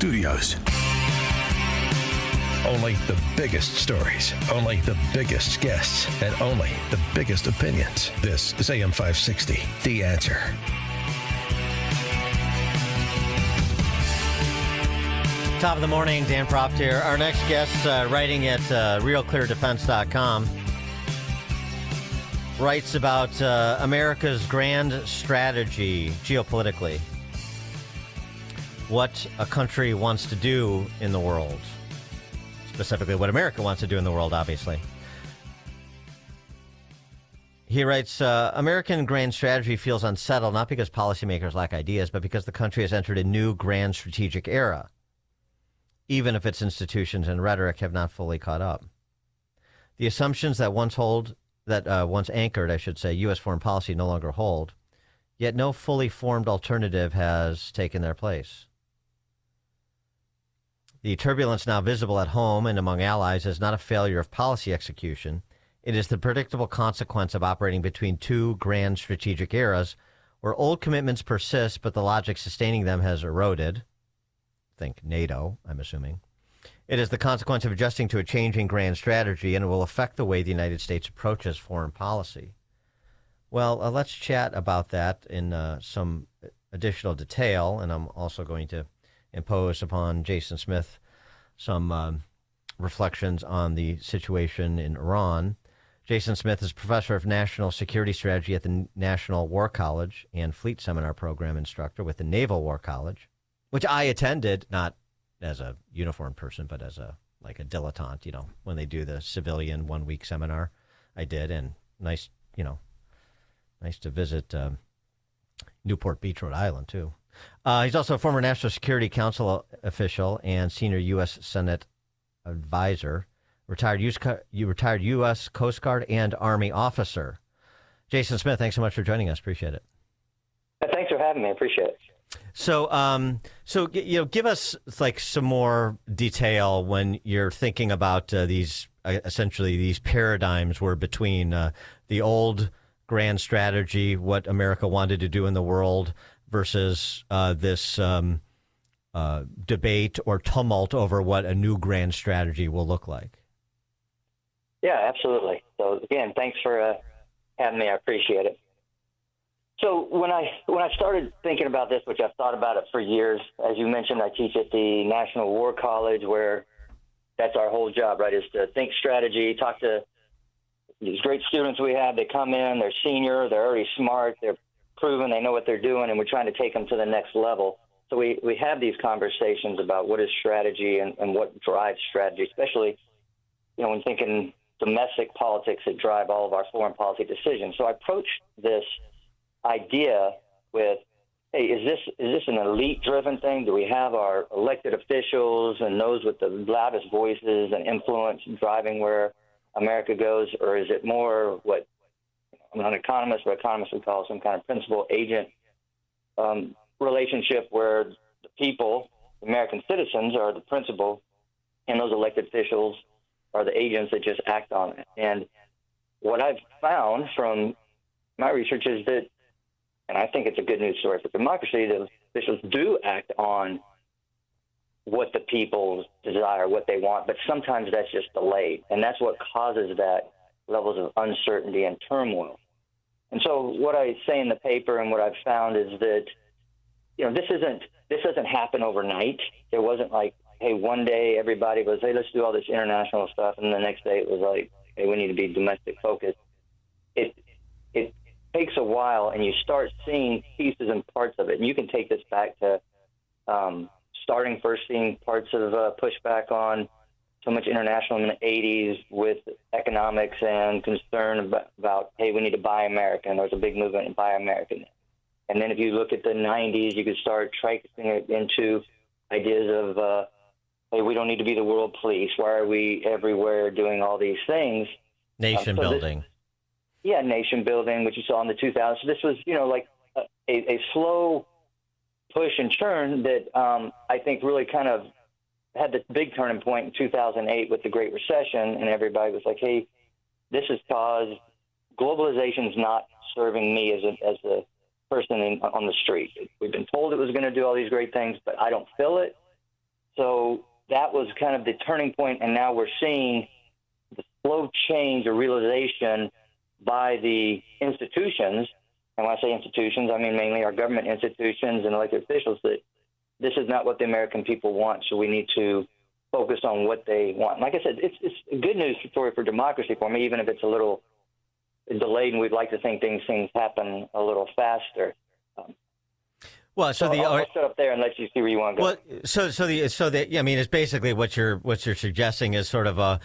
Studios. Only the biggest stories, only the biggest guests, and only the biggest opinions. This is AM 560, The Answer. Top of the morning, Dan Proft here. Our next guest, writing at realcleardefense.com, writes about America's grand strategy geopolitically. What a country wants to do in the world. Specifically, what America wants to do in the world, obviously. He writes, American grand strategy feels unsettled, not because policymakers lack ideas, but because the country has entered a new grand strategic era, even if its institutions and rhetoric have not fully caught up. The assumptions that once anchored, U.S. foreign policy no longer hold, yet no fully formed alternative has taken their place. The turbulence now visible at home and among allies is not a failure of policy execution. It is the predictable consequence of operating between two grand strategic eras where old commitments persist, but the logic sustaining them has eroded. Think NATO, I'm assuming. It is the consequence of adjusting to a changing grand strategy, and it will affect the way the United States approaches foreign policy. Well, let's chat about that in some additional detail, and I'm also going to impose upon Jason Smith some reflections on the situation in Iran. Jason Smith is professor of national security strategy at the National War College and Fleet Seminar Program instructor with the Naval War College, which I attended, not as a uniformed person, but as a dilettante, when they do the civilian 1 week seminar. I did, and nice to visit Newport Beach, Rhode Island, too. He's also a former National Security Council official and senior U.S. Senate advisor, retired U.S. Coast Guard and Army officer. Jason Smith, thanks so much for joining us. Appreciate it. Thanks for having me. I appreciate it. So, give us some more detail when you're thinking about these paradigms were between the old grand strategy, what America wanted to do in the world, versus this debate or tumult over what a new grand strategy will look like. Yeah, absolutely. So again, thanks for having me. I appreciate it. So when I started thinking about this, which I've thought about it for years, as you mentioned, I teach at the National War College, where that's our whole job, right, is to think strategy, talk to these great students we have. They come in, they're senior, they're already smart, they're proven, they know what they're doing, and we're trying to take them to the next level. So we have these conversations about what is strategy and what drives strategy, especially, when thinking domestic politics that drive all of our foreign policy decisions. So I approach this idea with, hey, is this an elite-driven thing? Do we have our elected officials and those with the loudest voices and influence driving where America goes, or is it more what I'm not an economist, but economists would call some kind of principal-agent relationship where the people, American citizens, are the principal, and those elected officials are the agents that just act on it. And what I've found from my research is that, and I think it's a good news story for democracy, that officials do act on what the people desire, what they want, but sometimes that's just delayed, and that's what causes that levels of uncertainty and turmoil. And so what I say in the paper and what I've found is that, this doesn't happen overnight. It wasn't like, hey, one day everybody was, hey, let's do all this international stuff, and the next day it was like, hey, we need to be domestic focused. It takes a while, and you start seeing pieces and parts of it. And you can take this back to starting first seeing parts of pushback on so much international in the 80s with economics and concern about, hey, we need to buy American. There was a big movement in buy American. And then if you look at the 90s, you could start tracing it into ideas of, hey, we don't need to be the world police. Why are we everywhere doing all these things? Nation building. Nation building, which you saw in the 2000s. So this was, like a slow push and churn that I think really kind of had the big turning point in 2008 with the Great Recession, and everybody was like, hey, this is because globalization's not serving me as a person on the street. We've been told it was going to do all these great things, but I don't feel it. that was kind of the turning point, and now we're seeing the slow change or realization by the institutions, and when I say institutions, I mean mainly our government institutions and elected officials, that this is not what the American people want, so we need to focus on what they want. Like I said, it's a good news story for democracy for me, even if it's a little delayed, and we'd like to think things happen a little faster. Well, so I'll shut up there and let you see where you want to go. Well, I mean, it's basically what you're suggesting is sort of a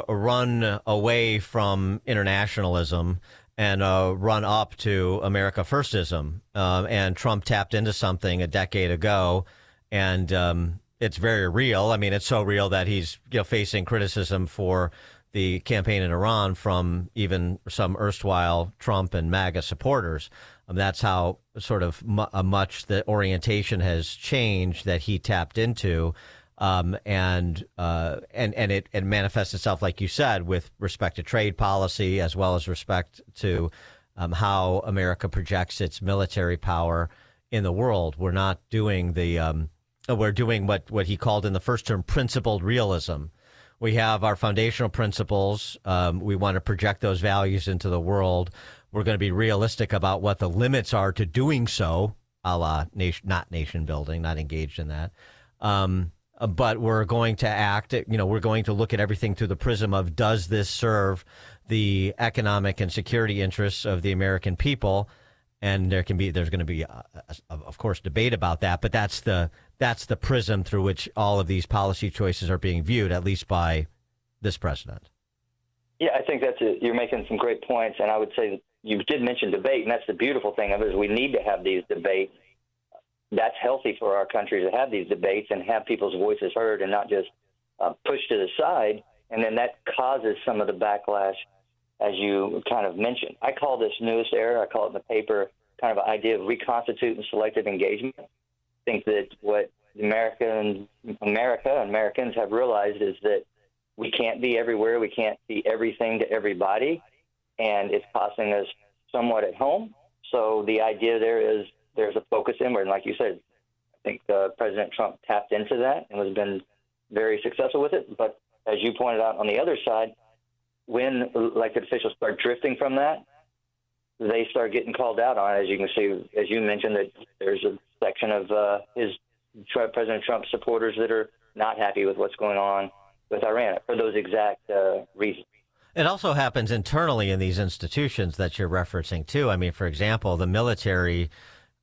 run away from internationalism and a run up to America Firstism. And Trump tapped into something a decade ago, and it's very real. I mean, it's so real that he's facing criticism for the campaign in Iran from even some erstwhile Trump and MAGA supporters. That's how sort of much the orientation has changed that he tapped into. And it manifests itself, like you said, with respect to trade policy, as well as respect to how America projects its military power in the world. We're not doing we're doing what he called in the first term principled realism. We have our foundational principles. We want to project those values into the world. We're going to be realistic about what the limits are to doing so, a la not nation building, not engaged in that. But we're going to act, we're going to look at everything through the prism of, does this serve the economic and security interests of the American people? And there's going to be, of course, debate about that. But that's the prism through which all of these policy choices are being viewed, at least by this president. Yeah, I think you're making some great points. And I would say that you did mention debate, and that's the beautiful thing of it, is we need to have these debates. That's healthy for our country to have these debates and have people's voices heard and not just pushed to the side. And then that causes some of the backlash, as you kind of mentioned. I call this newest era, I call it in the paper, kind of an idea of reconstituting selective engagement. I think that what Americans have realized is that we can't be everywhere. We can't be everything to everybody. And it's costing us somewhat at home. So the idea there is there's a focus inward. And like you said, I think President Trump tapped into that and has been very successful with it. But as you pointed out on the other side, when elected officials start drifting from that, they start getting called out on it. As you can see, as you mentioned, that there's a section of President Trump supporters that are not happy with what's going on with Iran for those exact reasons. It also happens internally in these institutions that you're referencing too. I mean, for example, the military,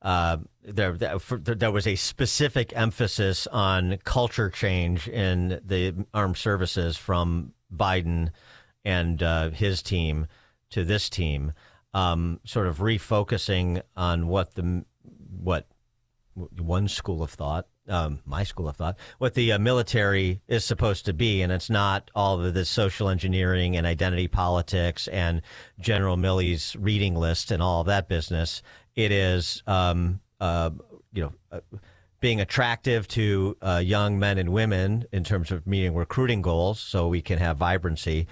there was a specific emphasis on culture change in the armed services from Biden and his team to this team, sort of refocusing on what one school of thought, my school of thought, what the military is supposed to be. And it's not all of this social engineering and identity politics and General Milley's reading list and all of that business. It is, being attractive to young men and women in terms of meeting recruiting goals so we can have vibrancy,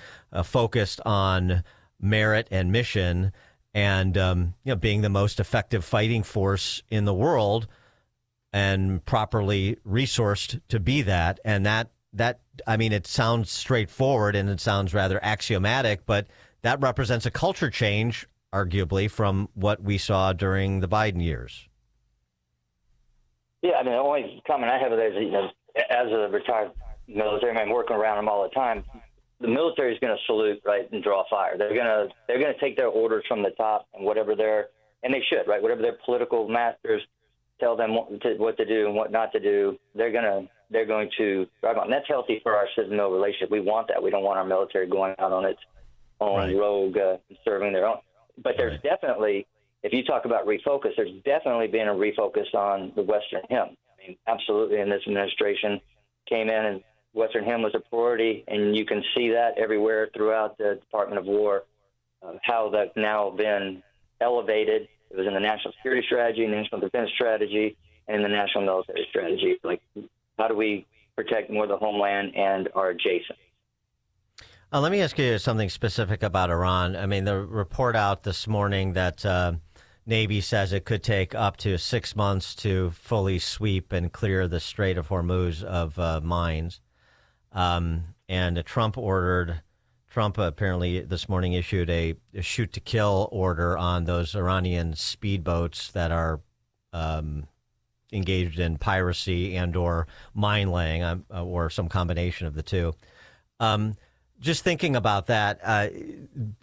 focused on merit and mission, and being the most effective fighting force in the world and properly resourced to be that. And that I mean, it sounds straightforward and it sounds rather axiomatic, but that represents a culture change, arguably, from what we saw during the Biden years. Yeah, I mean, the only comment I have is, as a retired military man working around them all the time, the military is going to salute, right, and draw fire. They're going to take their orders from the top, and and they should, right, whatever their political masters tell them what to do and what not to do, they're going to drive on. And that's healthy for our civil relationship. We want that. We don't want our military going out on its own rogue, serving their own. But there's definitely, if you talk about refocus, there's definitely been a refocus on the Western hymn. I mean, absolutely. And this administration came in and Western hymn was a priority, and you can see that everywhere throughout the Department of War, how that's now been elevated. It was in the national security strategy, national defense strategy, and in the national military strategy. Like, how do we protect more of the homeland and our adjacent? Let me ask you something specific about Iran. I mean, the report out this morning that Navy says it could take up to 6 months to fully sweep and clear the Strait of Hormuz of mines. And Trump apparently this morning issued a shoot-to-kill order on those Iranian speedboats that are engaged in piracy and or mine laying, or some combination of the two. Just thinking about that,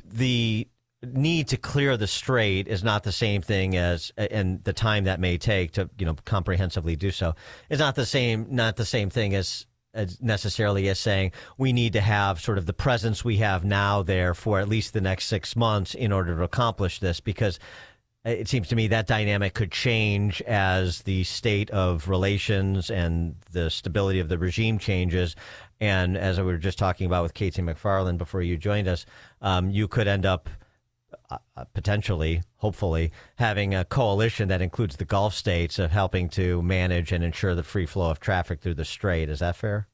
the need to clear the strait is not the same thing as, and the time that may take to comprehensively do so is not the same thing as necessarily as saying we need to have sort of the presence we have now there for at least the next 6 months in order to accomplish this, because it seems to me that dynamic could change as the state of relations and the stability of the regime changes. And as we were just talking about with Casey McFarland before you joined us, you could end up potentially, hopefully, having a coalition that includes the Gulf states of helping to manage and ensure the free flow of traffic through the strait. Is that fair?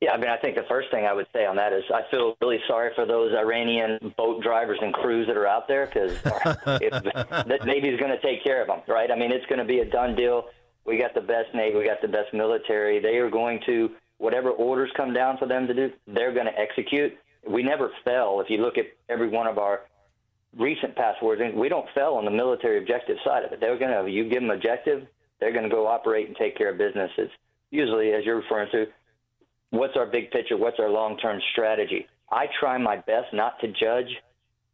Yeah, I mean, I think the first thing I would say on that is I feel really sorry for those Iranian boat drivers and crews that are out there, because the Navy's going to take care of them, right? I mean, it's going to be a done deal. We got the best Navy. We got the best military. They are going to, whatever orders come down for them to do, they're going to execute. We never fell. If you look at every one of our recent past wars, we don't fail on the military objective side of it. They're going to, you give them objective, they're going to go operate and take care of business. It's usually, as you're referring to, what's our big picture? What's our long-term strategy? I try my best not to judge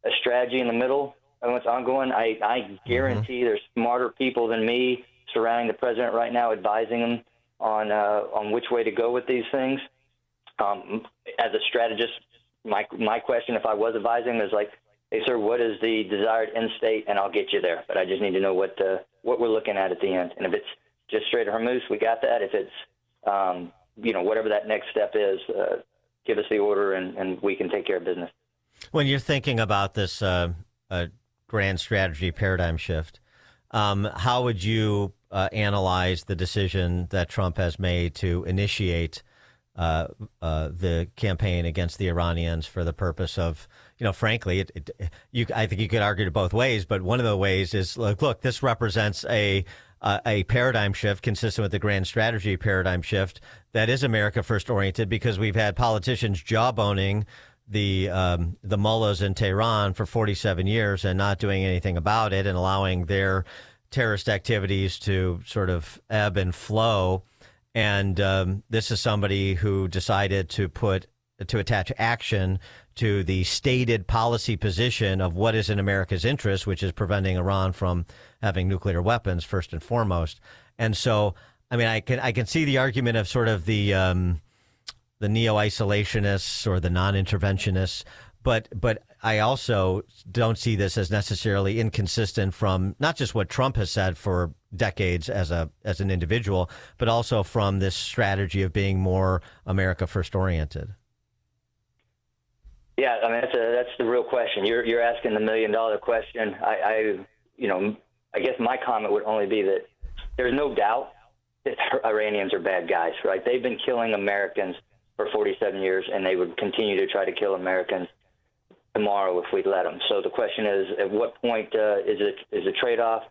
a strategy in the middle of what's ongoing. I guarantee there's smarter people than me surrounding the president right now, advising him on which way to go with these things. As a strategist, my question, if I was advising, is like, hey, sir, what is the desired end state? And I'll get you there. But I just need to know what we're looking at the end. And if it's just straight Hormuz, we got that. If it's whatever that next step is, give us the order and we can take care of business. When you're thinking about this grand strategy paradigm shift, how would you analyze the decision that Trump has made to initiate the campaign against the Iranians for the purpose of, frankly, I think you could argue it both ways, but one of the ways is, look, this represents a paradigm shift consistent with the grand strategy paradigm shift that is America first oriented, because we've had politicians jawboning the mullahs in Tehran for 47 years and not doing anything about it and allowing their terrorist activities to sort of ebb and flow. And this is somebody who decided to attach action to the stated policy position of what is in America's interest, which is preventing Iran from having nuclear weapons first and foremost. And so, I mean, I can see the argument of sort of the neo-isolationists or the non-interventionists, but I also don't see this as necessarily inconsistent from not just what Trump has said for decades as an individual, but also from this strategy of being more America first oriented. Yeah, I mean that's the real question. You're asking the $1 million question. I guess my comment would only be that there's no doubt that Iranians are bad guys, right? They've been killing Americans for 47 years, and they would continue to try to kill Americans tomorrow if we'd let them. So the question is, at what point is a trade-off?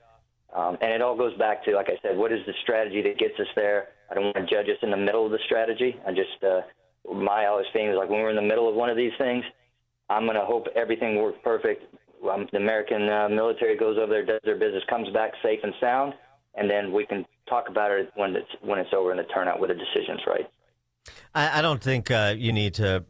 And it all goes back to, like I said, what is the strategy that gets us there? I don't want to judge us in the middle of the strategy. My always feeling is like when we're in the middle of one of these things, I'm going to hope everything works perfect. The American military goes over there, does their business, comes back safe and sound, and then we can talk about it when it's over and the turnout with the decisions right. I don't think you need to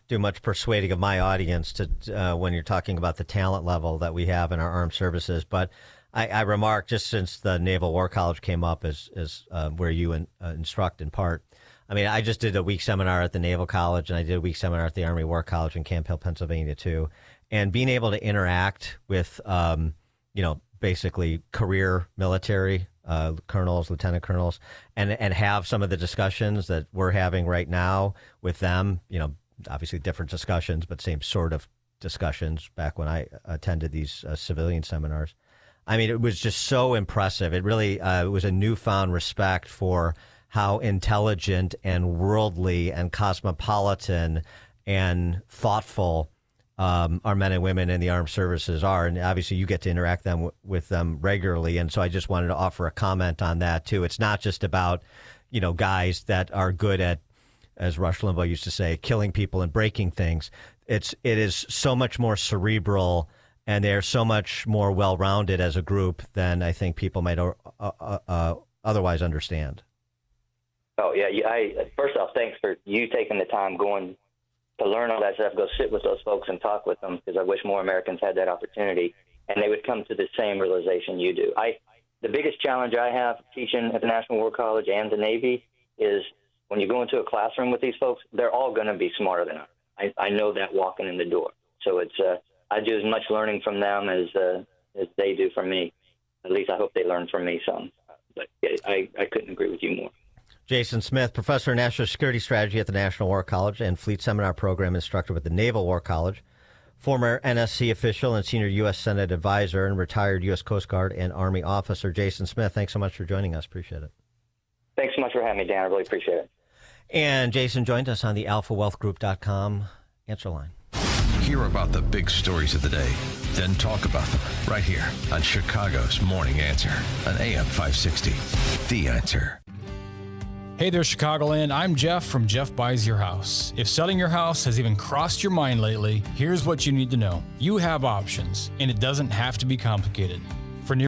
do much persuading of my audience to when you're talking about the talent level that we have in our armed services. But I remark, just since the Naval War College came up as where you instruct in part, I mean, I just did a week seminar at the Naval College, and I did a week seminar at the Army War College in Camp Hill, Pennsylvania, too. And being able to interact with, basically career military colonels, lieutenant colonels, and have some of the discussions that we're having right now with them, obviously different discussions, but same sort of discussions back when I attended these civilian seminars. I mean, it was just so impressive. It really it was a newfound respect for how intelligent and worldly and cosmopolitan and thoughtful our men and women in the armed services are. And obviously you get to interact with them regularly. And so I just wanted to offer a comment on that too. It's not just about, guys that are good at, as Rush Limbaugh used to say, killing people and breaking things. It is so much more cerebral, and they're so much more well-rounded as a group than I think people might otherwise understand. Oh, yeah. First off, thanks for you taking the time going to learn all that stuff, go sit with those folks and talk with them, because I wish more Americans had that opportunity, and they would come to the same realization you do. The biggest challenge I have teaching at the National War College and the Navy is when you go into a classroom with these folks, they're all going to be smarter than us. I know that walking in the door. So I do as much learning from them as they do from me. At least I hope they learn from me some. But I couldn't agree with you more. Jason Smith, professor of national security strategy at the National War College and Fleet Seminar Program instructor with the Naval War College, former NSC official and senior U.S. Senate advisor, and retired U.S. Coast Guard and Army officer. Jason Smith, thanks so much for joining us. Appreciate it. Thanks so much for having me, Dan. I really appreciate it. And Jason joined us on the alphawealthgroup.com answer line. Hear about the big stories of the day, then talk about them right here on Chicago's Morning Answer on AM 560. The Answer. Hey there, Chicagoland. I'm Jeff from Jeff Buys Your House. If selling your house has even crossed your mind lately, here's what you need to know. You have options, and it doesn't have to be complicated.